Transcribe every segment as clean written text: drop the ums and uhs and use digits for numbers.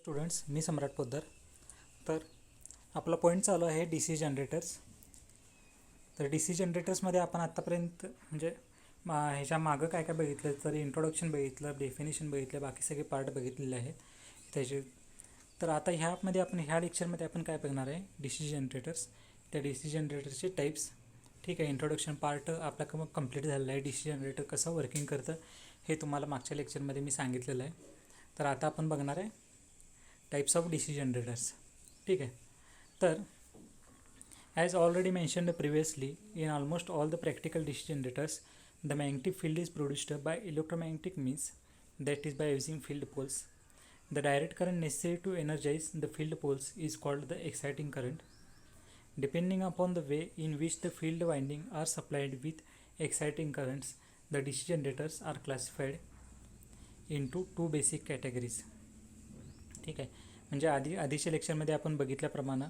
Students, मी सम्राट पोद्दार. तर आपला point चालू आहे डी सी जनरेटर्स. तर डी सी जनरेटर्समध्ये आपण आत्तापर्यंत म्हणजे ह्याच्या मागं काय काय बघितलं, तर इंट्रोडक्शन बघितलं, डेफिनेशन बघितलं, बाकी सगळे पार्ट बघितलेले आहेत त्याचे. तर आता ह्यामध्ये आपण ह्या लेक्चरमध्ये आपण काय बघणार आहे, डी सी जनरेटर्स, त्या डी सी जनरेटरचे टाईप्स. ठीक आहे, इंट्रोडक्शन पार्ट आपला कंप्लीट झालेला आहे. डी सी जनरेटर कसं वर्किंग करतं हे तुम्हाला मागच्या लेक्चरमध्ये मी सांगितलेलं आहे. तर आता आपण बघणार आहे टाइप्स ऑफ DC generators. ठीक आहे. तर as already mentioned previously, in almost all the practical DC generators, the magnetic field is produced by electromagnetic means, that is by using field poles. The direct current necessary to energize the field poles is called the exciting current. Depending upon the way in which the field windings are supplied with exciting currents, the DC generators are classified into two basic categories. ठीक आहे, म्हणजे आधीच्या लेक्चरमध्ये आपण बघितल्याप्रमाणे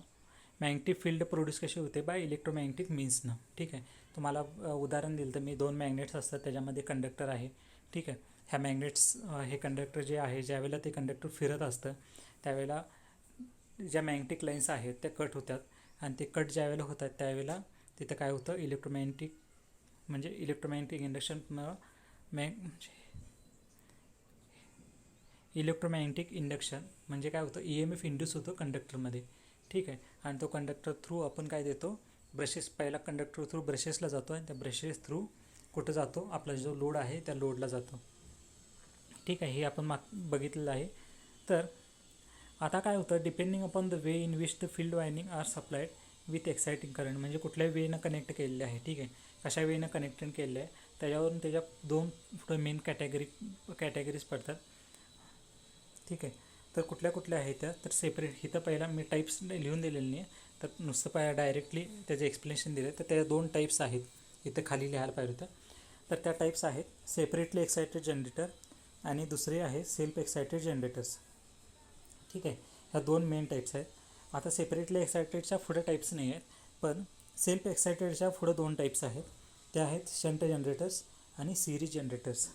magnetic field produce कशी होते bye electromagnetic मीन्सनं. ठीक आहे, तुम्हाला उदाहरण दिलं तर मी 2 मॅग्नेट्स असतात, त्याच्यामध्ये कंडक्टर आहे. ठीक आहे, ह्या मॅग्नेट्स हे कंडक्टर जे आहे, ज्यावेळेला ते कंडक्टर फिरत असतं त्यावेळेला ज्या मॅग्नेटिक लाईन्स आहेत त्या कट होतात, आणि ते कट ज्यावेळेला होतात त्यावेळेला तिथं काय होतं, इलेक्ट्रोमॅग्नेटिक इंडक्शन इलेक्ट्रोमॅग्नेटिक इंडक्शन म्हणजे काय होतं, EMF इंड्यूस होतं कंडक्टरमध्ये. ठीक आहे, आणि तो कंडक्टर थ्रू आपण काय देतो, ब्रशेस, पहिला कंडक्टर थ्रू ब्रशेसला जातो, आणि त्या ब्रशेस थ्रू कुठं जातो, आपला जो लोड आहे त्या लोडला जातो. ठीक आहे, हे आपण बघितलेलं आहे. तर आता काय होतं, depending upon the way in which the field winding are supplied with exciting current, म्हणजे कुठल्या वेनं कनेक्ट केलेले आहे. ठीक आहे, कशा वेनं कनेक्टेड केलेलं आहे त्याच्यावरून त्याच्या 2 मेन कॅटेगरीज पडतात. ठीक आहे, तर कुठल्या आहेत त्या, तर सेपरेट इथं पहिला मी टाईप्स लिहून दिलेले नाही आहे, तर नुसतं डायरेक्टली त्याचं एक्सप्लेनेशन दिलं. तर त्या 2 टाईप्स आहेत, इथं खाली लिहायला पाहिजे होतं. तर त्या टाईप्स आहेत सेपरेटली एक्सायटेड जनरेटर आणि दुसरे आहे सेल्फ एक्सायटेड जनरेटर्स. ठीक आहे, ह्या 2 मेन टाईप्स आहेत. आता सेपरेटली एक्सायटेडच्या पुढे टाईप्स नाही आहेत, पण सेल्फ एक्सायटेडच्या पुढं 2 टाईप्स आहेत. त्या आहेत शंट जनरेटर्स आणि सिरीज जनरेटर्स.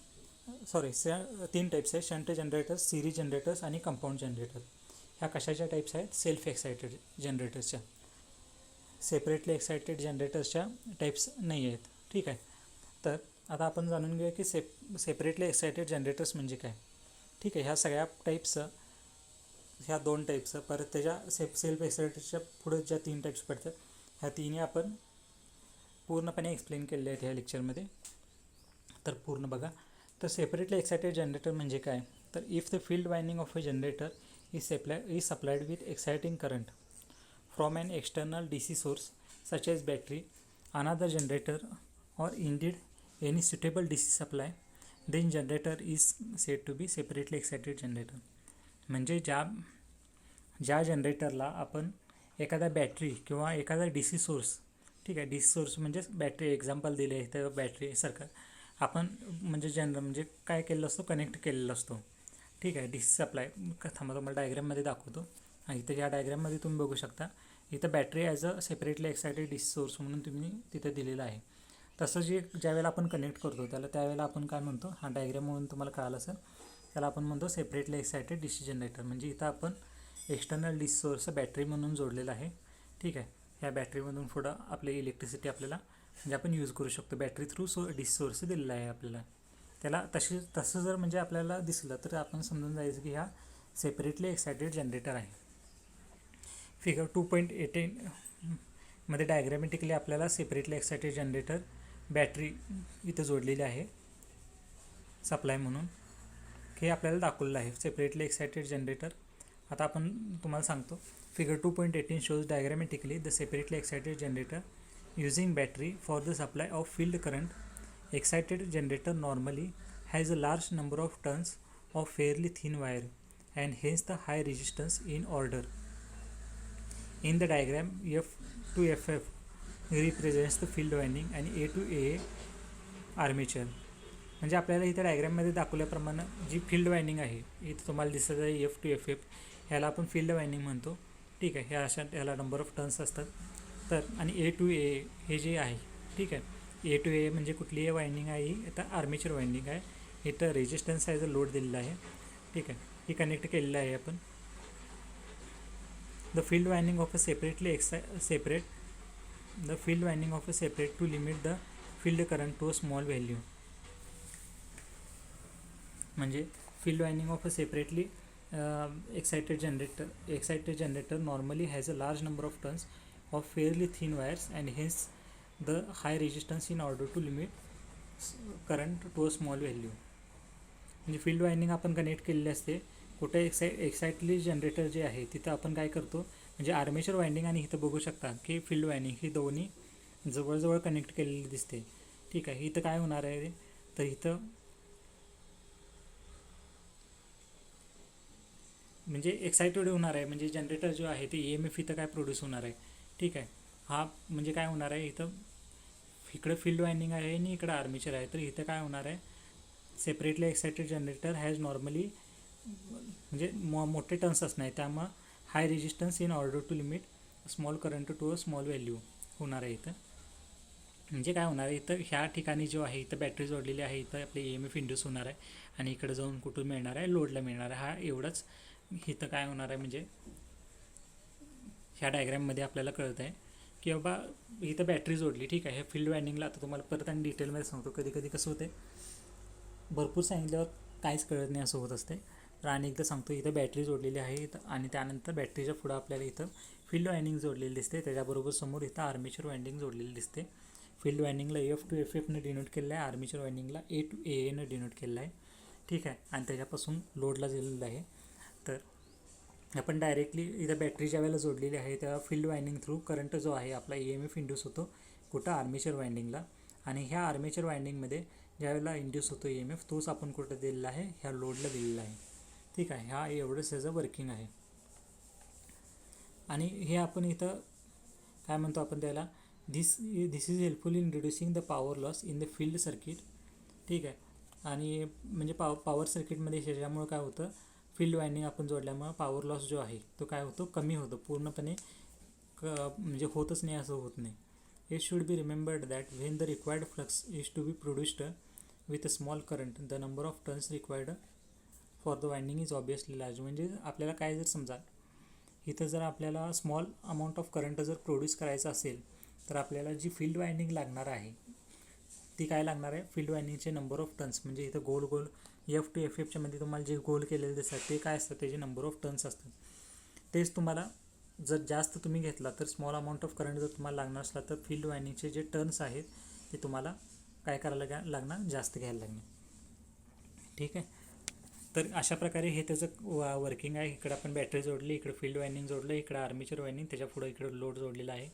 3 टाईप्स आहेत, शंट जनरेटर्स, सिरीज जनरेटर्स आणि कंपाऊंड जनरेटर. ह्या कशाच्या टाईप्स आहेत, सेल्फ एक्सायटेड जनरेटर्सच्या. सेपरेटली एक्सायटेड जनरेटर्सच्या टाईप्स नाही आहेत. ठीक आहे, तर आता आपण जाणून घेऊया की सेपरेटली एक्सायटेड जनरेटर्स म्हणजे काय. ठीक आहे, ह्या सगळ्या टाईप्सचं, ह्या 2 टाईप्सचं, परत त्याच्या सेल्फ एक्सायटेडच्या पुढे ज्या 3 टाईप्स पडतात ह्या तिन्ही आपण पूर्णपणे एक्सप्लेन केलेले आहेत ह्या लेक्चरमध्ये. तर पूर्ण बघा. तर सेपरेटली एक्सायटेड जनरेटर म्हणजे काय, तर if the field winding of a generator is supplied with exciting current from an external DC source such as battery, another generator or indeed any suitable DC supply, then generator is said to be separately excited generator. म्हणजे ज्या जनरेटरला आपण एखादा battery किंवा एखादा DC source, ठीक आहे, DC source म्हणजे बॅटरी, एक्झाम्पल दिले आहे तर बॅटरीसारखं आपण म्हणजे काय केलेलं असतो, कनेक्ट केलेला असतो. ठीक आहे, DC सप्लाय. थांबा तुम्हाला डायग्राममध्ये दाखवतो. आणि इथं या डायग्राममध्ये तुम्ही बघू शकता, इथं battery as a separately excited DC source म्हणून तुम्ही तिथं दिलेलं आहे. तसं ज्यावेळेला आपण कनेक्ट करतो त्यावेळेला आपण काय म्हणतो, हा डायग्राम म्हणून तुम्हाला कळालं असेल, त्याला आपण म्हणतो सेपरेटली एक्सायटेड DC जनरेटर. म्हणजे इथं आपण एक्सटर्नल DC सोर्स बॅटरी म्हणून जोडलेला आहे. ठीक आहे, ह्या बॅटरीमधून पुढं आपली इलेक्ट्रिसिटी आपल्याला म्हणजे आपण यूज करू शकतो. बॅटरी थ्रू DC सोर्स दिलेला आहे आपल्याला. त्याला तसं जर म्हणजे आपल्याला दिसलं तर आपण समजून जायचं की हा सेपरेटली एक्सायटेड जनरेटर आहे. फिगर 2.18 मध्ये डायग्रॅमॅटिकली आपल्याला सेपरेटली एक्सायटेड जनरेटर बॅटरी इथं जोडलेली आहे सप्लाय म्हणून, हे आपल्याला दाखवलेलं आहे सेपरेटली एक्सायटेड जनरेटर. आता आपण तुम्हाला सांगतो, figure 2.18 shows diagrammatically the separately excited generator using battery for the supply of field current. Excited generator normally has a large number of turns of fairly thin wire and hence the high resistance in order. In the diagram, F to FF represents the field winding and A to AA armature. म्हणजे आपल्याला इथं डायग्राममध्ये दाखवल्याप्रमाणे जी field winding आहे इथं तुम्हाला दिसत आहे F to FF, ह्याला आपण फील्ड वाइंडिंग म्हणतो. ठीक आहे, ह्याला नंबर ऑफ टर्न्स असतात. तर आणि A to AA हे जे आहे, ठीक आहे, A to AA म्हणजे कुठली वाइंडिंग आहे, इथं आर्मेचर वाइंडिंग आहे. इथं रेजिस्टन्स ॲज अ लोड दिलेला आहे. ठीक आहे, ही कनेक्ट केलेलं आहे आपण. The field winding of a separate the field winding of a separate to limit the field current to a small value. म्हणजे field winding of a separately excited generator normally has a large number of turns of fairly thin wires and hence the high resistance in order to limit current to a small value. म्हणजे field winding आपण connect केलेली असते कुठे एक्साइटली generator जे आहे तिथं आपण काय करतो म्हणजे आर्मेचर वायंडिंग आणि इथं बघू शकता की फील्ड वायंडिंग ही दोन्ही जवळजवळ कनेक्ट केलेली दिसते. ठीक आहे, इथं काय होणार आहे तर इथं म्हणजे एक्साइटेड होणार आहे म्हणजे जनरेटर जो आहे ते EMF इथं काय प्रोड्यूस होणार आहे. ठीक आहे, हा म्हणजे काय होणार आहे इथं इकडं फील्ड वायंडिंग आहे आणि इकडं आर्मेचर आहे तर इथं काय होणार आहे separately excited generator has normally म्हणजे मोठे टर्न्स असणार आहे त्यामुळं high resistance in order to limit small current to a small value होणार आहे इथं. म्हणजे काय होणार आहे इथं ह्या ठिकाणी जो आहे इथं बॅटरी जोडलेली आहे इथं आपले EMF इंड्यूस होणार आहे आणि इकडं जाऊन कुठून मिळणार आहे लोडला मिळणार आहे. हा एवढंच इथं काय होणार आहे म्हणजे ह्या डायग्रॅममध्ये आपल्याला कळत आहे की बाबा इथं बॅटरी जोडली. ठीक आहे, हे फील्ड वायंडिंगला आता तुम्हाला परत आणि डिटेलमध्ये सांगतो. कधी कधी कसं होते भरपूर सांगितल्यावर काहीच कळत नाही असं होत असते. तर आणि एकदा सांगतो इथं बॅटरी जोडलेली आहे इथं आणि त्यानंतर बॅटरीच्या पुढं आपल्याला इथं फील्ड वायंडिंग जोडलेली दिसते. त्याच्याबरोबर समोर इथं आर्मेचर वायंडिंग जोडलेली दिसते. फील्ड वायंडिंगला F to FF ने डिनोट केलेलं आहे, आर्मेचर वायंडिंगला A to AA ने डिनोट केलेलं आहे. ठीक आहे, आणि त्याच्यापासून लोडला दिलेलं आहे. तर आपण डायरेक्टली इथं बॅटरी ज्या वेळेला जोडलेली आहे तेव्हा फील्ड वायंडिंग थ्रू करंट जो आहे आपला EMF इंड्यूस होतो कुठं आर्मेचर वायंडिंगला आणि ह्या आर्मेचर वायंडिंगमध्ये ज्यावेळेला इंड्यूस होतो EMF तोच आपण कुठं दिलेला आहे ह्या लोडला दिलेला आहे. ठीक आहे, हा एवढंच त्याचं वर्किंग आहे. आणि हे आपण इथं काय म्हणतो आपण त्याला this is helpful in reducing the power loss in the field circuit. ठीक आहे, आणि म्हणजे पॉवर सर्किटमध्ये ह्याच्यामुळं काय होतं फील्ड वायंडिंग आपण जोडल्यामुळं पॉवर लॉस जो आहे तो काय होतो कमी होतो पूर्णपणे म्हणजे होतच नाही असं होत नाही. It should be remembered that when the required flux is to be produced with a small current, the number of turns required for the winding is obviously large. म्हणजे आपल्याला काय जर समजा इथं जर आपल्याला स्मॉल अमाऊंट ऑफ करंट जर produce करायचं असेल तर आपल्याला जी फील्ड वायंडिंग लागणार आहे ती काय लागणार आहे फील्ड वायंडिंगचे नंबर ऑफ टर्न्स म्हणजे इथं गोल गोल F to FFच्या मध्ये तुम्हाला जे गोल केलेले दिसतात ते काय असतात त्याचे नंबर ऑफ टर्न्स असतात. तेच तुम्हाला जर जास्त तुम्ही घेतला तर स्मॉल अमाऊंट ऑफ करंट जर तुम्हाला लागणार असला तर फील्ड वायंडिंगचे जे टर्न्स आहेत ते तुम्हाला काय करायला लागणार जास्त घ्यायला लागणार. ठीक आहे, तर अशा प्रकारे हे त्याचं वर्किंग आहे. इकडं आपण बॅटरी जोडली, इकडं फील्ड वायंडिंग जोडलं, इकडं आर्मेचर वायंडिंग, त्याच्या पुढं इकडं लोड जोडलेला आहे.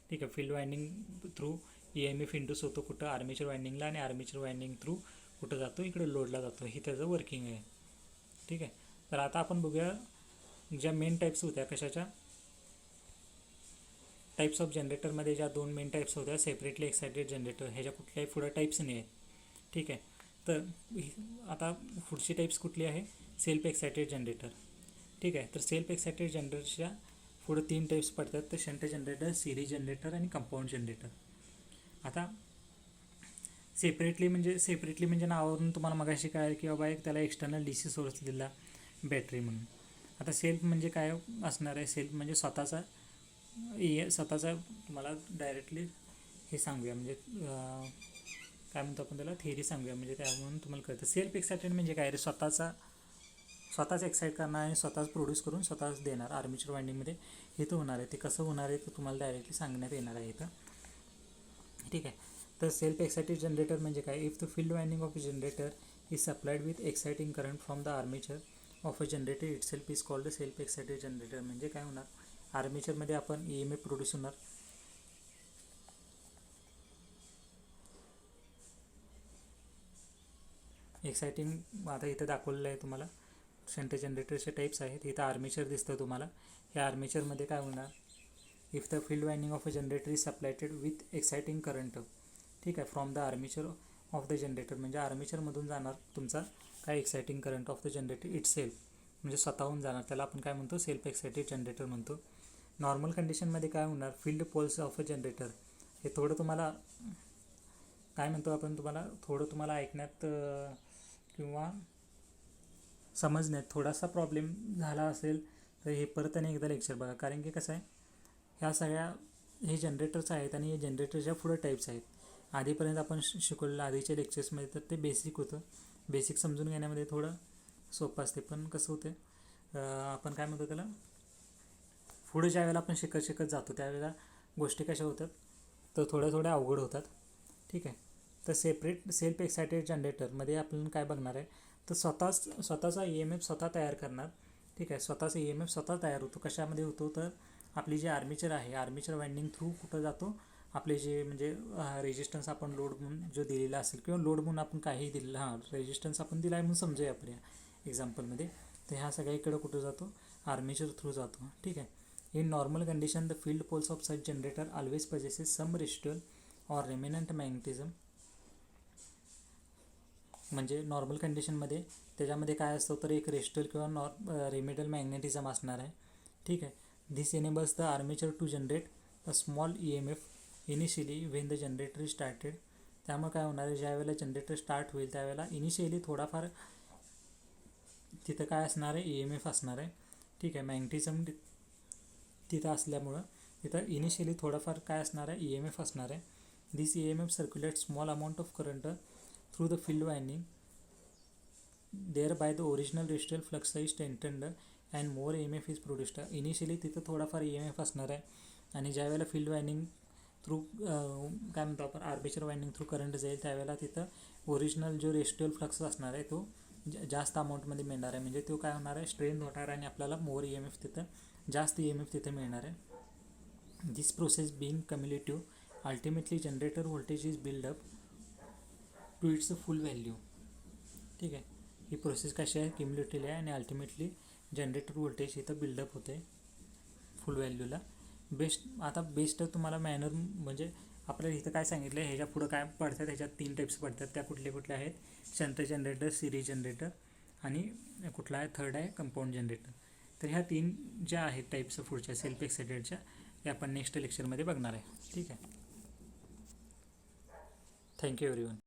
ठीक आहे, field winding through EMF induce होतो कुठं आर्मेचर वायंडिंगला आणि आर्मेचर वायंडिंग थ्रू कुठं जातो इकडे लोडला जातो. ही त्याचं वर्किंग आहे. ठीक आहे, तर आता आपण बघूया ज्या मेन टाईप्स होत्या कशाच्या टाईप्स ऑफ जनरेटरमध्ये ज्या दोन मेन टाईप्स होत्या सेपरेटली एक्साइटेड जनरेटर ह्याच्या कुठल्याही पुढं टाईप्स नाही आहेत. ठीक आहे, तर आता पुढची टाईप्स कुठली आहे सेल्फ एक्साइटेड जनरेटर. ठीक आहे, तर सेल्फ एक्साइटेड जनरेटरच्या पुढं 3 टाईप्स पडतात तर शंट जनरेटर, सिरीज जनरेटर आणि कंपाऊंड जनरेटर. आता सेपरेटली म्हणजे नावावरून तुम्हाला मगाशी काय की बाबा एक त्याला एक्सटर्नल DC सोर्स दिला बॅटरी म्हणून. आता सेल्फ म्हणजे काय असणार आहे सेल्फ म्हणजे स्वतःचा तुम्हाला डायरेक्टली हे सांगूया म्हणजे काय म्हणतो आपण त्याला थिअरी सांगूया म्हणजे त्यामुळं तुम्हाला कळतं. सेल्फ एक्साइटेड म्हणजे काय रे स्वतःच एक्साइट करणार आणि स्वतःच प्रोड्यूस करून स्वतःच देणार आर्मेचर वायंडिंगमध्ये हे तर होणार आहे. ते कसं होणार आहे ते तुम्हाला डायरेक्टली सांगण्यात येणार आहे इथं. ठीक आहे, तर सेल्फ एक्साइटेड जनरेटर म्हणजे काय if the field winding of a generator is supplied with exciting current from the armature of a generator itself is called the self excited generator. म्हणजे काय होणार आर्मेचरमध्ये आपण EMF प्रोड्यूस होणार एक्साइटिंग. आता इथं दाखवलेलं आहे तुम्हाला शंट जनरेटरचे टाईप्स आहेत. इथं आर्मेचर दिसतं तुम्हाला. ह्या आर्मेचरमध्ये काय होणार if the field winding of a generator is supplied with exciting current. ठीक आहे, from the armature of the generator म्हणजे आर्मेचरमधून जाणार तुमचा काय exciting current of the generator itself म्हणजे स्वतःहून जाणार त्याला आपण काय म्हणतो सेल्फ एक्साइटेड जनरेटर म्हणतो. नॉर्मल कंडिशनमध्ये काय होणार field poles of a generator हे थोडं तुम्हाला काय म्हणतो आपण तुम्हाला ऐकण्यात किंवा समजण्यात थोडासा प्रॉब्लेम झाला असेल तर हे परत आणि एकदा लेक्चर बघा, कारण की कसं आहे ह्या सगळ्या हे जनरेटर्स आहेत आणि हे जनरेटरच्या पुढे टाईप्स आहेत. आधीपर्यंत आपण शिकवलेलं आधीच्या लेक्चर्समध्ये तर ते बेसिक होतं. बेसिक समजून घेण्यामध्ये थोडं सोपं असते, पण कसं होतं आपण काय म्हणतो त्याला, पुढे ज्या वेळेला आपण शिकत जातो त्यावेळेला गोष्टी कशा होतात तर थोड्या अवघड होतात. ठीक आहे. तर सेल्फ एक्सायटेड जनरेटरमध्ये आपण काय बघणार आहे तर स्वतःचा EMF स्वतः तयार करणार. ठीक आहे. स्वतःचा EMF स्वतः तयार होतो. कशामध्ये होतो तर आपली जी आर्मेचर आहे, आर्मेचर वाइंडिंग थ्रू कुठं जातो, आपले जे म्हणजे रेजिस्टन्स आपण लोड म्हणून जो दिलेला असेल किंवा लोड म्हणून आपण काही दिलेलं रेजिस्टन्स आपण दिला आहे म्हणून समजूया आपण या एक्झाम्पलमध्ये. तर ह्या सगळ्या इकडं कुठं जातो, आर्मेचर थ्रू जातो. ठीक आहे. In normal condition, the field poles of such generator always possesses some residual or remnant magnetism. म्हणजे नॉर्मल कंडिशनमध्ये त्याच्यामध्ये काय असतं तर एक रेसिड्युअल किंवा रेमिडल मॅग्नेटिझम असणार आहे. ठीक आहे. This enables the armature to generate a small EMF initially when the generator is started. त्यामुळे काय होणार आहे, ज्या वेळेला जनरेटर स्टार्ट होईल त्यावेळेला इनिशियली थोडाफार तिथं काय असणार आहे, EMF असणार आहे. ठीक आहे. मॅग्नेटिझम तिथं असल्यामुळं तिथं इनिशियली थोडाफार काय असणार आहे, EMF असणार आहे. This EMF circulate small amount of current through the field winding, thereby the original residual flux is strengthened and more EMF is produced. Initially तिथं थोडाफार EMF असणार आहे आणि ज्या वेळेला फील्ड वाइंडिंग थ्रू काय म्हणतो आपण आर्मेचर वाइंडिंग थ्रू करंट जाईल त्यावेळेला तिथं ओरिजिनल जो रेसिड्युअल फ्लक्स असणार आहे तो जास्त अमाऊंटमध्ये मिळणार आहे. म्हणजे तो काय होणार आहे, स्ट्रेंथ होणार आहे आणि आपल्याला मोर EMF तिथं जास्त EMF तिथे मिळणार आहे. This process being cumulative, ultimately generator voltage is build up to its full value. ठीक आहे. ही प्रोसेस कशी आहे, क्युम्युलेटिव्ह आहे आणि अल्टिमेटली जनरेटर व्होल्टेज इथं बिल्डअप होते फुल व्हॅल्यूला. आता बेस्ट तुम्हाला मॅनर म्हणजे आपल्याला इथं काय सांगितलं आहे, ह्याच्या पुढं काय पडतात, ह्याच्यात 3 टाईप्स पडतात. त्या कुठल्या आहेत, शंट जनरेटर, सिरीज जनरेटर आणि कुठला आहे थर्ड आहे कंपाऊंड जनरेटर. तर ह्या 3 ज्या आहेत टाईप्स पुढच्या सेल्फ एक्सायटेडच्या ते आपण नेक्स्ट लेक्चरमध्ये बघणार आहे. ठीक आहे. Thank you everyone.